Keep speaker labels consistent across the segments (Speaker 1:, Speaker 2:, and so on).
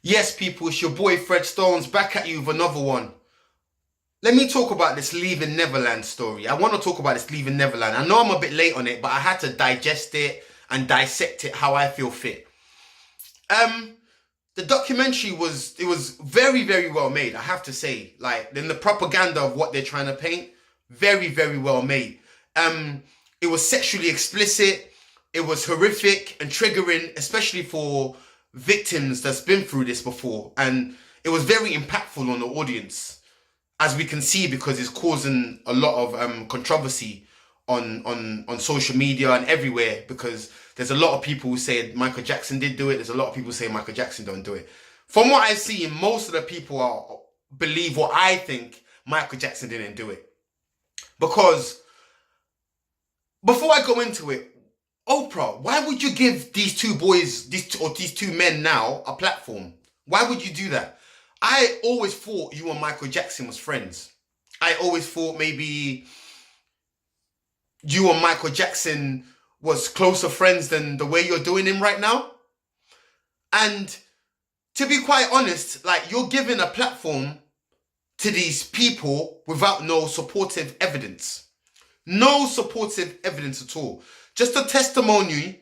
Speaker 1: Yes, people, it's your boy Fred Stones back at you with another one. Let me talk about this Leaving Neverland story. I want to talk about this Leaving Neverland. I know I'm a bit late on it, but I had to digest it and dissect it how I feel fit. Um, the documentary was very, very well made, I have to say. Like, in the propaganda of what they're trying to paint, very, very well made. It was sexually explicit, it was horrific and triggering, especially for victims that's been through this before. And it was very impactful on the audience, as we can see, because it's causing a lot of controversy on social media and everywhere, because there's a lot of people who say Michael Jackson did do it. There's a lot of people who say Michael Jackson don't do it. From what I see, most of the people believe what I think, Michael Jackson didn't do it. Because before I go into it, Oprah, why would you give these two boys, these two men now, a platform? Why would you do that? I always thought you and Michael Jackson was friends. I always thought maybe you and Michael Jackson was closer friends than the way you're doing him right now. And to be quite honest, like, you're giving a platform to these people without no supportive evidence. No supportive evidence at all. Just a testimony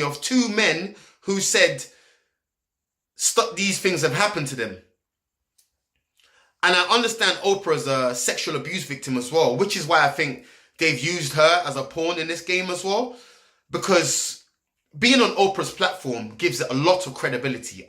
Speaker 1: of two men who said these things have happened to them. And I understand Oprah's a sexual abuse victim as well, which is why I think they've used her as a pawn in this game as well. Because being on Oprah's platform gives it a lot of credibility,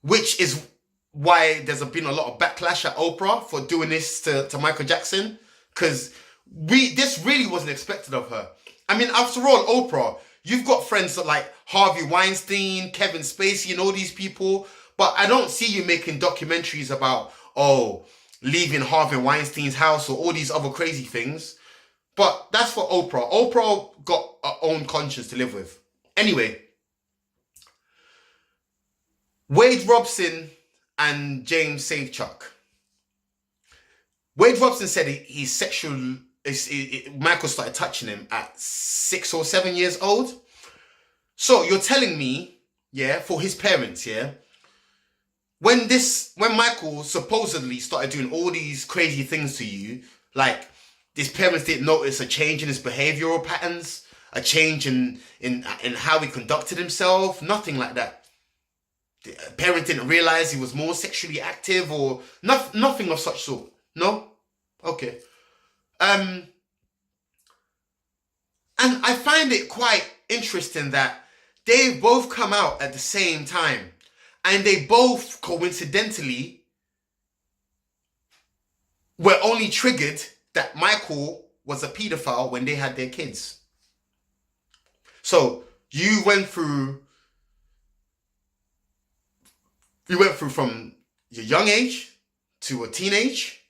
Speaker 1: which is why there's been a lot of backlash at Oprah for doing this to Michael Jackson. Because this really wasn't expected of her. I mean, after all, Oprah, you've got friends like Harvey Weinstein, Kevin Spacey, and all these people. But I don't see you making documentaries about, leaving Harvey Weinstein's house or all these other crazy things. But that's for Oprah. Oprah got her own conscience to live with. Anyway, Wade Robson and James Safechuck. Wade Robson said he's sexual. Michael started touching him at 6 or 7 years old. So you're telling me, for his parents, when Michael supposedly started doing all these crazy things to you, like, his parents didn't notice a change in his behavioral patterns, a change in how he conducted himself, nothing like that. The parents didn't realize he was more sexually active or nothing of such sort. No? Okay. And I find it quite interesting that they both come out at the same time. And they both, coincidentally, were only triggered that Michael was a paedophile when they had their kids. So you went through from your young age to a teenage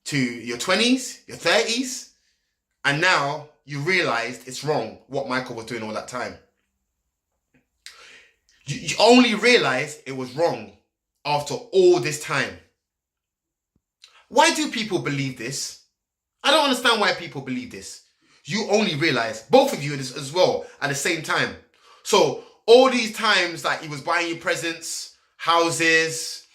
Speaker 1: to your 20s, your 30s, and now you realized it's wrong what Michael was doing all that time. You only realized it was wrong after all this time. Why do people believe this? I don't understand why people believe this. You only realize, both of you as well, at the same time. So all these times, like, he was buying you presents, houses,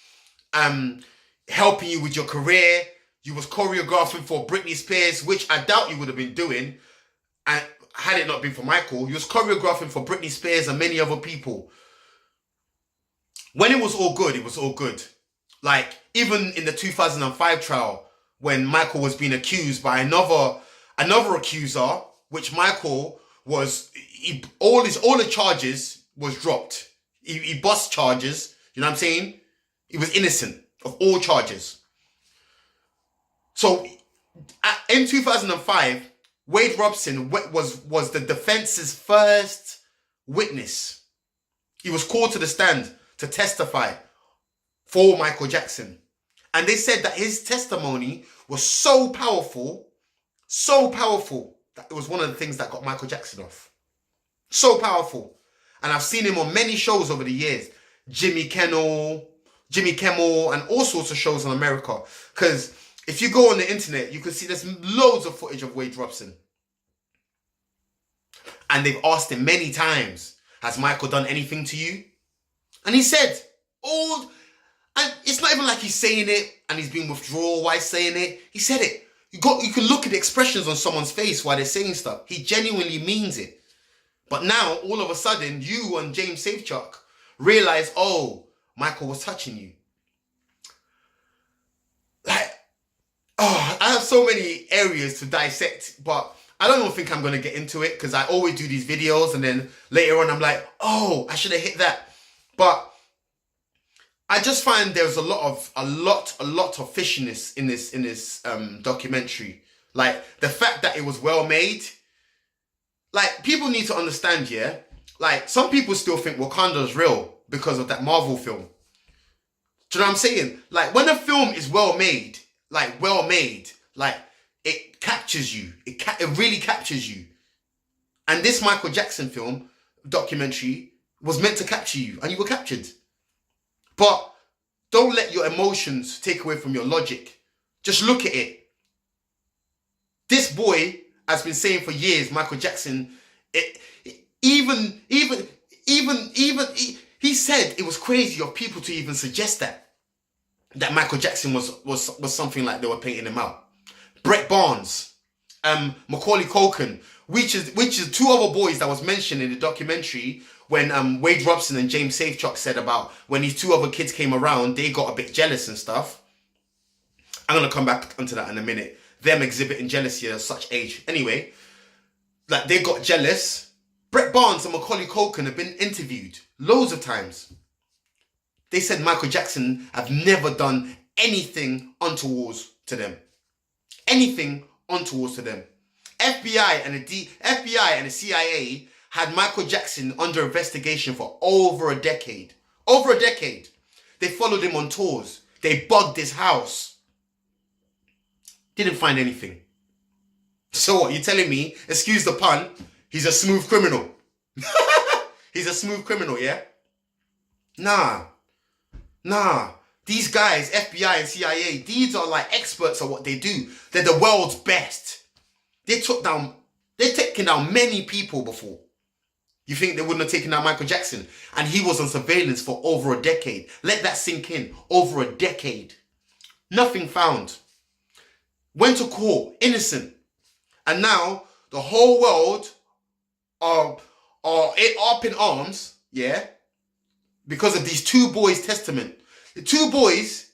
Speaker 1: helping you with your career. You was choreographing for Britney Spears, which I doubt you would have been doing. And had it not been for Michael, you was choreographing for Britney Spears and many other people. When it was all good, it was all good. Like, even in the 2005 trial, when Michael was being accused by another accuser, which Michael was, all the charges was dropped. He bust charges, you know what I'm saying? He was innocent of all charges. So, in 2005, Wade Robson was the defense's first witness. He was called to the stand to testify for Michael Jackson. And they said that his testimony was so powerful, that it was one of the things that got Michael Jackson off. So powerful. And I've seen him on many shows over the years. Jimmy Kimmel, and all sorts of shows in America. Because if you go on the internet, you can see there's loads of footage of Wade Robson. And they've asked him many times, has Michael done anything to you? And he said, all, and it's not even like he's saying it and he's being withdrawal while saying it. He said it. You can look at the expressions on someone's face while they're saying stuff. He genuinely means it. But now, all of a sudden, you and James Safechuck realize, oh, Micheal was touching you. Like, oh, I have so many areas to dissect, but I don't even think I'm going to get into it because I always do these videos and then later on I'm like, oh, I should have hit that. But I just find there's a lot of fishiness in this documentary. Like the fact that it was well made. Like people need to understand, yeah. Like some people still think Wakanda's real because of that Marvel film. Do you know what I'm saying? Like when a film is well made, like it captures you. It really captures you. And this Michael Jackson film documentary was meant to capture you, and you were captured. But don't let your emotions take away from your logic. Just look at it. This boy has been saying for years, Michael Jackson, he said it was crazy of people to even suggest that Michael Jackson was something like they were painting him out. Brett Barnes, Macaulay Culkin, which is two other boys that was mentioned in the documentary when Wade Robson and James Safechuck said about when these two other kids came around, they got a bit jealous and stuff. I'm going to come back onto that in a minute. Them exhibiting jealousy at such age. Anyway, like they got jealous. Brett Barnes and Macaulay Culkin have been interviewed loads of times. They said Michael Jackson have never done anything untoward to them. Anything untoward to them. FBI and the CIA had Michael Jackson under investigation for over a decade. Over a decade. They followed him on tours. They bugged his house. Didn't find anything. So what? You're telling me, excuse the pun, he's a smooth criminal. He's a smooth criminal, yeah? Nah. These guys, FBI and CIA, these are like experts at what they do. They're the world's best. They've taken down many people before. You think they wouldn't have taken down Michael Jackson? And he was on surveillance for over a decade. Let that sink in. Over a decade. Nothing found. Went to court, innocent. And now the whole world are up in arms, yeah, because of these two boys' testament. The two boys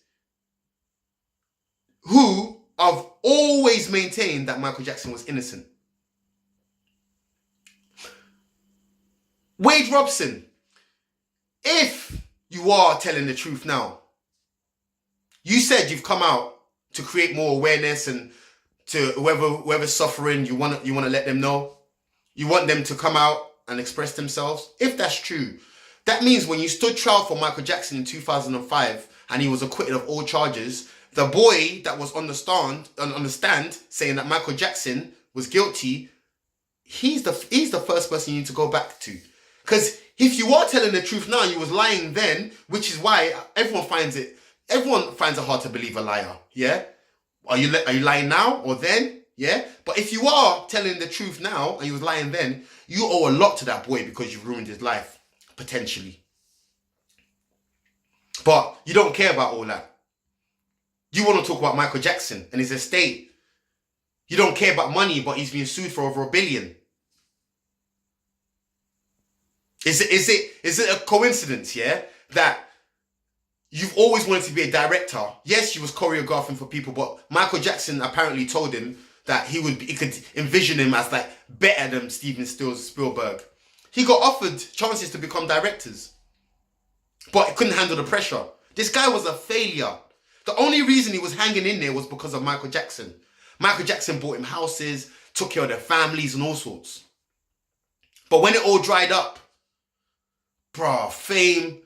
Speaker 1: who have always maintained that Michael Jackson was innocent. Wade Robson, if you are telling the truth now, you said you've come out to create more awareness and to whoever's suffering, you want to let them know. You want them to come out and express themselves. If that's true, that means when you stood trial for Michael Jackson in 2005 and he was acquitted of all charges, the boy that was on the stand saying that Michael Jackson was guilty, he's the first person you need to go back to. Because if you are telling the truth now, you was lying then, which is why everyone finds it hard to believe a liar, yeah? Are you lying now or then? Yeah? But if you are telling the truth now and you was lying then, you owe a lot to that boy because you've ruined his life, potentially. But you don't care about all that. You want to talk about Michael Jackson and his estate. You don't care about money, but he's being sued for over $1 billion. Is it a coincidence, yeah, that you've always wanted to be a director? Yes, you was choreographing for people, but Michael Jackson apparently told him that he could envision him as like better than Steven Spielberg. He got offered chances to become directors, but he couldn't handle the pressure. This guy was a failure. The only reason he was hanging in there was because of Michael Jackson. Michael Jackson bought him houses, took care of their families and all sorts. But when it all dried up, bruh, fame.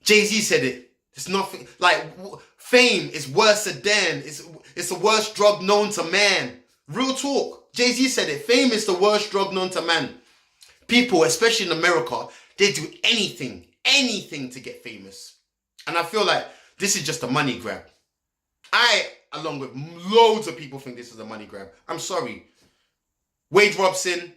Speaker 1: Jay-Z said it. It's nothing like fame is worse than it's the worst drug known to man. Real talk. Jay-Z said it. Fame is the worst drug known to man. People, especially in America, they do anything to get famous. And I feel like this is just a money grab. I, along with loads of people, think this is a money grab. I'm sorry. Wade Robson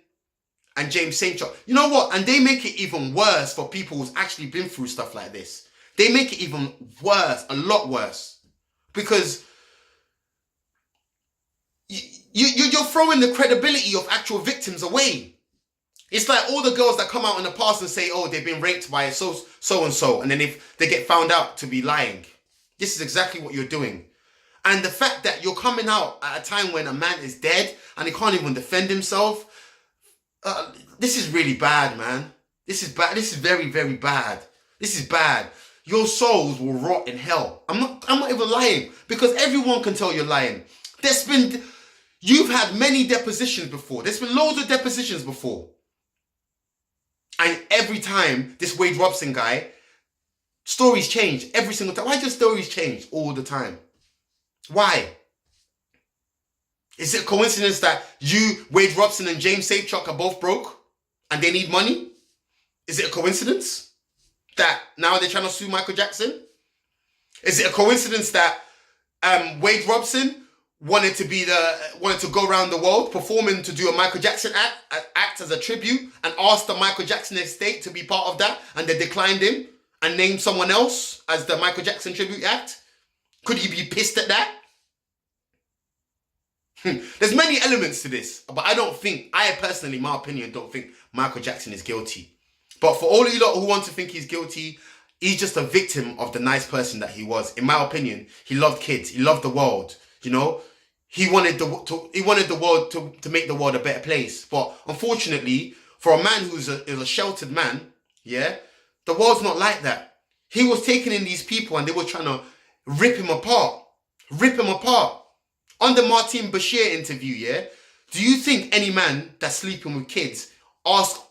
Speaker 1: and James Safechuck. You know what? And they make it even worse for people who's actually been through stuff like this. They make it even worse, a lot worse. Because you're throwing the credibility of actual victims away. It's like all the girls that come out in the past and say, oh, they've been raped by so-and-so. And then if they get found out to be lying. This is exactly what you're doing. And the fact that you're coming out at a time when a man is dead and he can't even defend himself. This is really bad, man. This is bad. This is very, very bad. This is bad. Your souls will rot in hell. I'm not even lying, because everyone can tell you're lying. You've had many depositions before. There's been loads of depositions before. And every time, this Wade Robson guy, stories change every single time. Why do stories change all the time? Why? Is it a coincidence that Wade Robson and James Safechuck are both broke and they need money? Is it a coincidence that now they're trying to sue Michael Jackson? Is it a coincidence that Wade Robson wanted to go around the world performing to do a Michael Jackson act as a tribute and asked the Michael Jackson estate to be part of that, and they declined him and named someone else as the Michael Jackson tribute act? Could he be pissed at that? There's many elements to this, but I personally, my opinion, don't think Michael Jackson is guilty. But for all of you lot who want to think he's guilty, he's just a victim of the nice person that he was. In my opinion, he loved kids. He loved the world. You know, he wanted the world to make the world a better place. But unfortunately, for a man who's a sheltered man, yeah, the world's not like that. He was taking in these people and they were trying to rip him apart. On the Martin Bashir interview, yeah, do you think any man that's sleeping with kids asked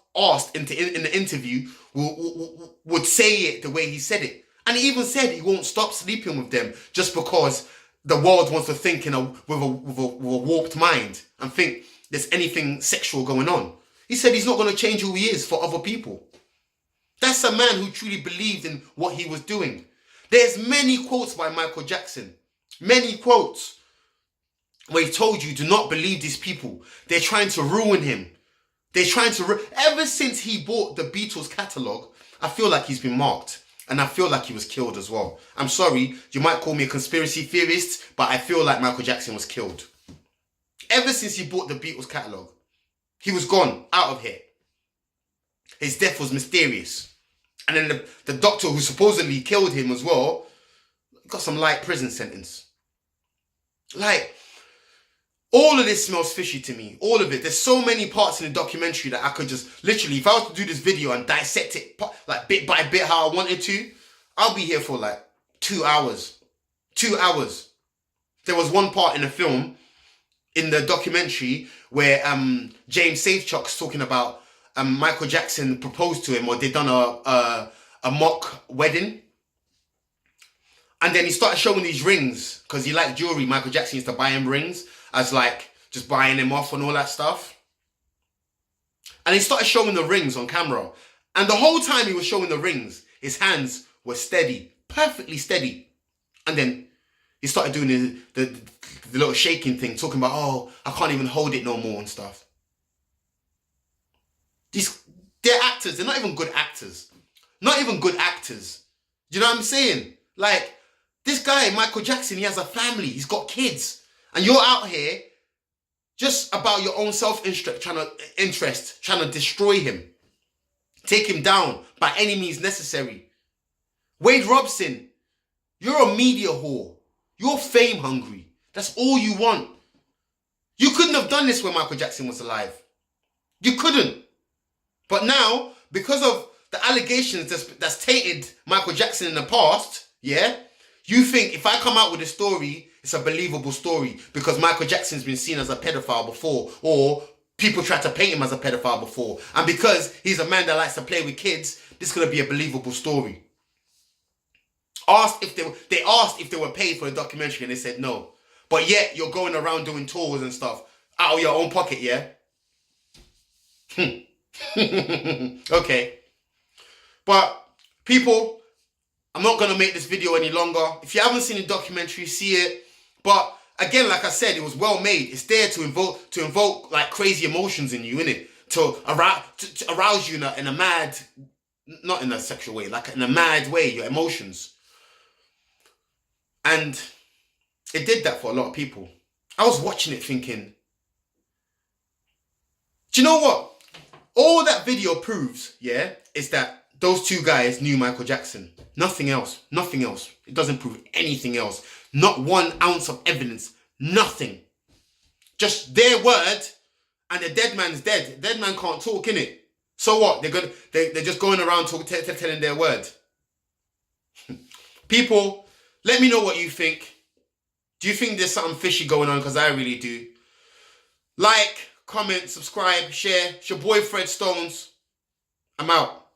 Speaker 1: in the interview would say it the way he said it? And he even said he won't stop sleeping with them just because the world wants to think with a warped mind and think there's anything sexual going on. He said he's not going to change who he is for other people. That's a man who truly believed in what he was doing. There's many quotes by Michael Jackson. Many quotes where he told you, do not believe these people. They're trying to ruin him. Ever since he bought the Beatles catalogue, I feel like he's been marked. And I feel like he was killed as well. I'm sorry, you might call me a conspiracy theorist, but I feel like Michael Jackson was killed. Ever since he bought the Beatles catalogue, he was gone, out of here. His death was mysterious. And then the doctor who supposedly killed him as well got some light prison sentence. Like, all of this smells fishy to me. All of it. There's so many parts in the documentary that I could just literally, if I was to do this video and dissect it like bit by bit how I wanted to, I'll be here for like 2 hours. 2 hours. There was one part in the film, in the documentary, where James Safechuck's talking about Michael Jackson proposed to him, or they'd done a mock wedding. And then he started showing these rings because he liked jewelry. Michael Jackson used to buy him rings as like just buying him off and all that stuff. And he started showing the rings on camera. And the whole time he was showing the rings, his hands were steady, perfectly steady. And then he started doing the little shaking thing, talking about, oh, I can't even hold it no more and stuff. They're actors. They're not even good actors. Not even good actors. You know what I'm saying? Like, this guy, Michael Jackson, he has a family. He's got kids. And you're out here just about your own self-interest, trying to destroy him. Take him down by any means necessary. Wade Robson, you're a media whore. You're fame hungry. That's all you want. You couldn't have done this when Michael Jackson was alive. You couldn't. But now, because of the allegations that's tainted Michael Jackson in the past, yeah, you think if I come out with a story, it's a believable story because Michael Jackson's been seen as a pedophile before, or people tried to paint him as a pedophile before. And because he's a man that likes to play with kids, this is going to be a believable story. They asked if they were paid for the documentary and they said no. But yet you're going around doing tours and stuff out of your own pocket, yeah? Okay. But people, I'm not going to make this video any longer. If you haven't seen the documentary, see it. But again, like I said, it was well made. It's there to invoke like crazy emotions in you, innit? To arouse you in a mad, not in a sexual way, like in a mad way, your emotions. And it did that for a lot of people. I was watching it thinking, do you know what? All that video proves, yeah, is that those two guys knew Michael Jackson. Nothing else. Nothing else. It doesn't prove anything else. Not 1 ounce of evidence. Nothing. Just their word, and the dead man's dead. The dead man can't talk, innit? So what? They're just going around telling their word. People, let me know what you think. Do you think there's something fishy going on? Because I really do. Like, comment, subscribe, share. It's your boy Fred Stones. I'm out.